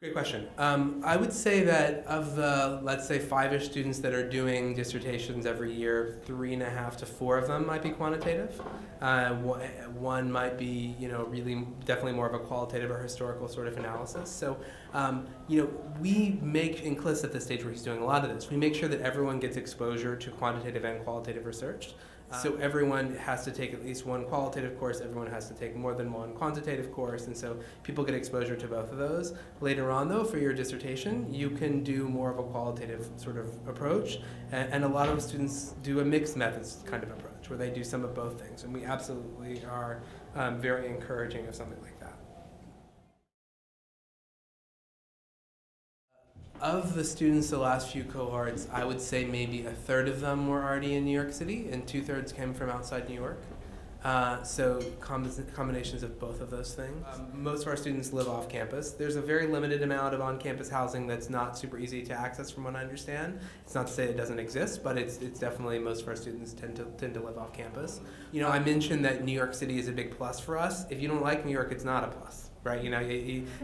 Great question. I would say that of the, let's say, five-ish students that are doing dissertations every year, 3.5 to 4 of them might be quantitative. One might be, really definitely more of a qualitative or historical sort of analysis. So, we make, in Cliff's at the stage where he's doing a lot of this, we make sure that everyone gets exposure to quantitative and qualitative research. So everyone has to take at least one qualitative course, everyone has to take more than one quantitative course, and so people get exposure to both of those. Later on, though, for your dissertation, you can do more of a qualitative sort of approach, and a lot of students do a mixed methods kind of approach, where they do some of both things, and we absolutely are very encouraging of something like that. Of the students the last few cohorts, I would say maybe a third of them were already in New York City, and 2/3 came from outside New York. So combinations of both of those things. Most of our students live off campus. There's a very limited amount of on-campus housing that's not super easy to access from what I understand. It's not to say it doesn't exist, but it's definitely most of our students tend to live off campus. I mentioned that New York City is a big plus for us. If you don't like New York, it's not a plus, right?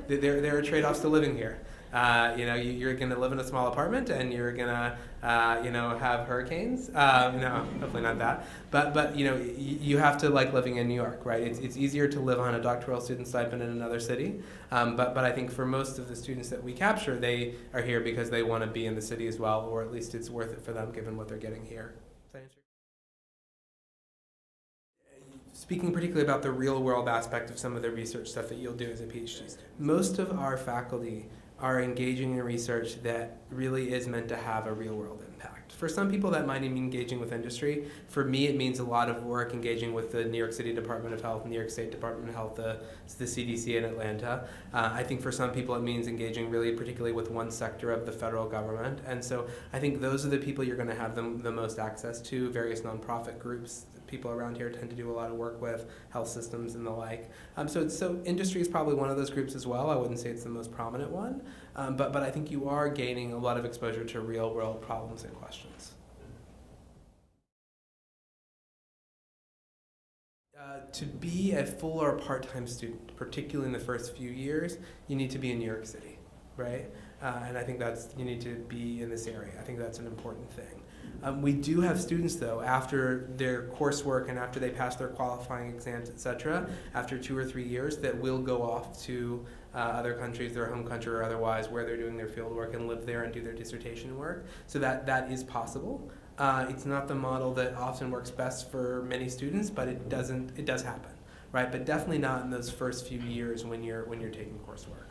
There are trade-offs to living here. You're going to live in a small apartment and you're going to, have hurricanes. No, hopefully not that. But you have to like living in New York, right? It's easier to live on a doctoral student stipend in another city. But I think for most of the students that we capture, they are here because they want to be in the city as well, or at least it's worth it for them given what they're getting here. Does that answer? Speaking particularly about the real world aspect of some of the research stuff that you'll do as a PhD student, most of our faculty are engaging in research that really is meant to have a real world impact. For some people that might mean engaging with industry. For me it means a lot of work engaging with the New York City Department of Health, New York State Department of Health, the CDC in Atlanta. I think for some people it means engaging really particularly with one sector of the federal government, and so I think those are the people you're going to have the most access to. Various nonprofit groups people around here tend to do a lot of work with, health systems and the like. So industry is probably one of those groups as well. I wouldn't say it's the most prominent one, but I think you are gaining a lot of exposure to real world problems and questions. To be a full or part-time student, particularly in the first few years, you need to be in New York City, right? And I think you need to be in this area. I think that's an important thing. We do have students, though, after their coursework and after they pass their qualifying exams, etc., after 2 or 3 years, that will go off to other countries, their home country or otherwise, where they're doing their field work and live there and do their dissertation work. So that is possible. It's not the model that often works best for many students, but it does happen, right? But definitely not in those first few years when you're taking coursework.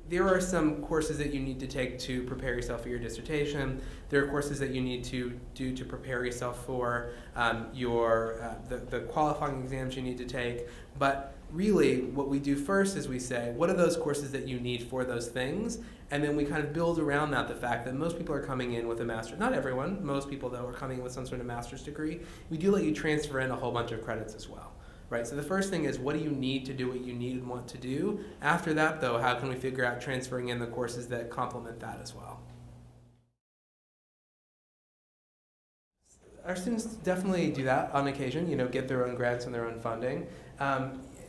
There are some courses that you need to take to prepare yourself for your dissertation. There are courses that you need to do to prepare yourself for the qualifying exams you need to take. But really, what we do first is we say, what are those courses that you need for those things? And then we kind of build around that the fact that most people are coming in with a master's. Not everyone. Most people, though, are coming in with some sort of master's degree. We do let you transfer in a whole bunch of credits as well. Right, so the first thing is, what do you need to do what you need and want to do? After that, though, how can we figure out transferring in the courses that complement that as well? Our students definitely do that on occasion, get their own grants and their own funding.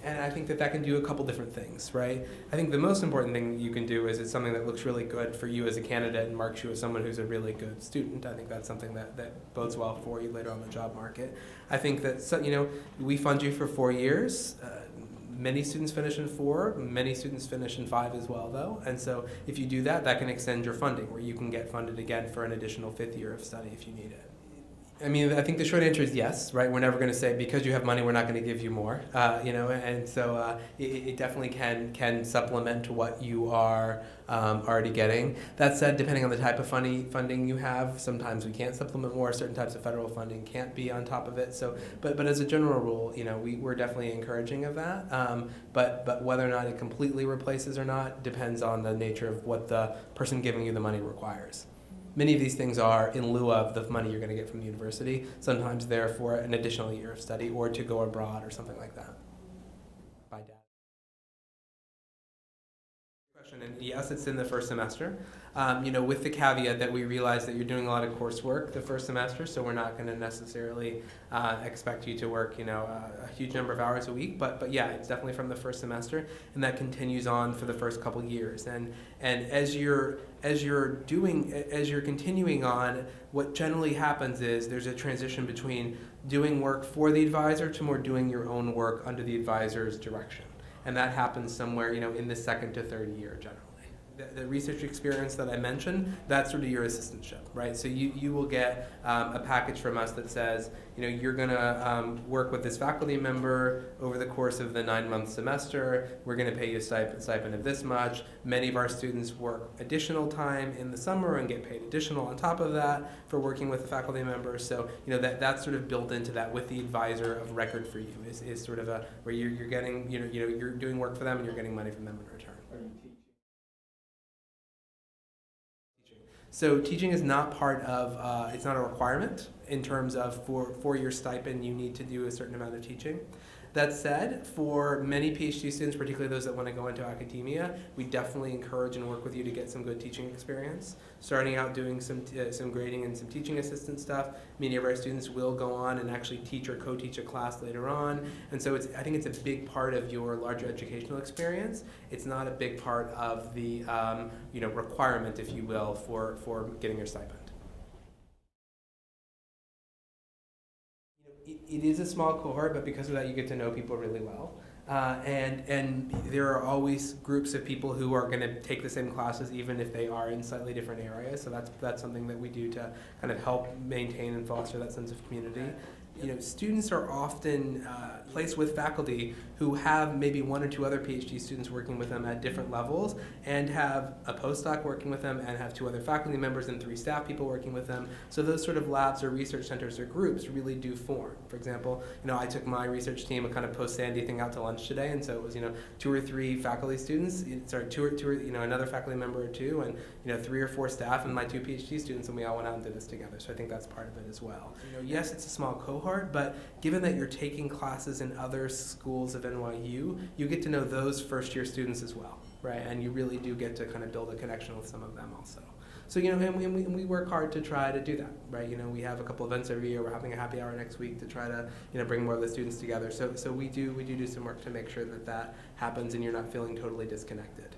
And I think that can do a couple different things, right? I think the most important thing you can do is it's something that looks really good for you as a candidate and marks you as someone who's a really good student. I think that's something that bodes well for you later on the job market. I think that, we fund you for 4 years. Many students finish in 4, many students finish in 5 as well, though. And so if you do that, that can extend your funding, where you can get funded again for an additional 5th year of study if you need it. I mean, I think the short answer is yes, right? We're never going to say, because you have money, we're not going to give you more, and so it definitely can supplement to what you are already getting. That said, depending on the type of funding you have, sometimes we can't supplement more. Certain types of federal funding can't be on top of it. So, but as a general rule, we're definitely encouraging of that. But whether or not it completely replaces or not depends on the nature of what the person giving you the money requires. Many of these things are in lieu of the money you're going to get from the university. Sometimes they're for an additional year of study or to go abroad or something like that. By dad. And yes, it's in the first semester, with the caveat that we realize that you're doing a lot of coursework the first semester, so we're not going to necessarily expect you to work, a huge number of hours a week. But yeah, it's definitely from the first semester, and that continues on for the first couple years. And as you're continuing on, what generally happens is there's a transition between doing work for the advisor to more doing your own work under the advisor's direction. And that happens somewhere, in the second to third year generally. The research experience that I mentioned, that's sort of your assistantship, right? So you will get a package from us that says, you're going to work with this faculty member over the course of the 9-month semester. We're going to pay you a stipend of this much. Many of our students work additional time in the summer and get paid additional on top of that for working with the faculty member. So that's sort of built into that with the advisor of record for you is sort of where you're getting you're doing work for them and you're getting money from them in return. So teaching is not part of, it's not a requirement in terms of for your stipend you need to do a certain amount of teaching. That said, for many Ph.D. students, particularly those that want to go into academia, we definitely encourage and work with you to get some good teaching experience. Starting out doing some grading and some teaching assistant stuff. Many of our students will go on and actually teach or co-teach a class later on. And so I think it's a big part of your larger educational experience. It's not a big part of the requirement, if you will, for getting your stipend. It is a small cohort, but because of that, you get to know people really well. And there are always groups of people who are going to take the same classes, even if they are in slightly different areas. So that's something that we do to kind of help maintain and foster that sense of community. Students are often placed with faculty who have maybe one or two other PhD students working with them at different levels and have a postdoc working with them and have 2 other faculty members and 3 staff people working with them. So those sort of labs or research centers or groups really do form. For example, I took my research team a kind of post-Sandy thing out to lunch today, and so it was 2 or 3 faculty students, two or another faculty member or 2, and 3 or 4 staff and my 2 PhD students, and we all went out and did this together. So I think that's part of it as well. Yes, it's a small cohort, but given that you're taking classes in other schools of NYU, you get to know those first-year students as well, right? And you really do get to kind of build a connection with some of them also. So, and we work hard to try to do that, right? We have a couple events every year. We're having a happy hour next week to try to, bring more of the students together. So we do some work to make sure that happens and you're not feeling totally disconnected.